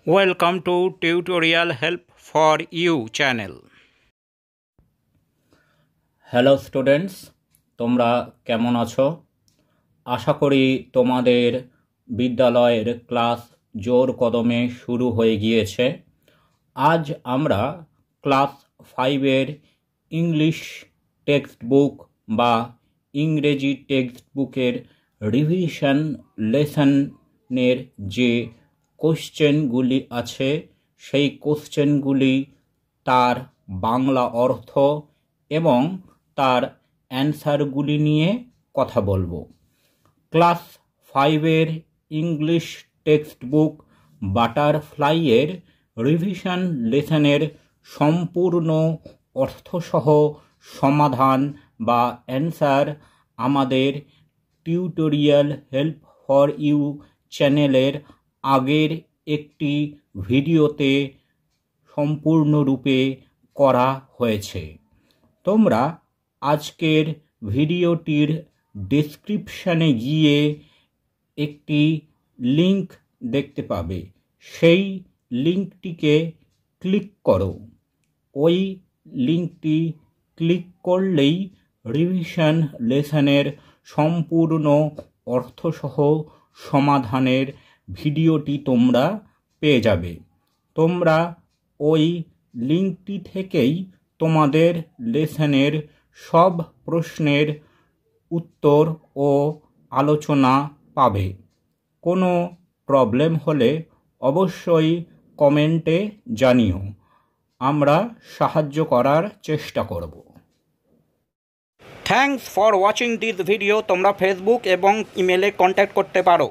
Welcome to Tutorial Help for You channel. Hello students, তোমরা কেমন আছো? আশা করি তোমাদের বিদ্যালয়ের ক্লাস জোর কদমে শুরু হয়ে গিয়েছে। আজ আমরা ক্লাস 5-এর ইংলিশ টেক্সট বুক বা ইংরেজি টেক্সট বুকের রিভিশন লেসনের যে কোশ্চেনগুলি আছে সেই কোশ্চেনগুলি, তার বাংলা অর্থ এবং তার অ্যান্সারগুলি নিয়ে কথা বলবো। ক্লাস 5-এর ইংলিশ টেক্সট বুক বাটারফ্লাইয়ের রিভিশন লেসনের সম্পূর্ণ অর্থসহ সমাধান বা অ্যান্সার আমাদের টিউটোরিয়াল হেল্প ফর ইউ চ্যানেলের আগের একটি ভিডিওতে সম্পূর্ণরূপে করা হয়েছে। তোমরা আজকের ভিডিওটির ডেসক্রিপশানে গিয়ে একটি লিংক দেখতে পাবে, সেই লিংকটিকে ক্লিক করো। ওই লিংকটি ক্লিক করলেই রিভিশন লেসনের সম্পূর্ণ অর্থসহ সমাধানের ভিডিওটি তোমরা পেয়ে যাবে। তোমরা ওই লিংকটি থেকেই তোমাদের লেসনের সব প্রশ্নের উত্তর ও আলোচনা পাবে। কোনো প্রবলেম হলে অবশ্যই কমেন্টে জানিও, আমরা সাহায্য করার চেষ্টা করব। Thanks for watching this video. তোমরা ফেসবুক এবং ইমেলে কন্ট্যাক্ট করতে পারো।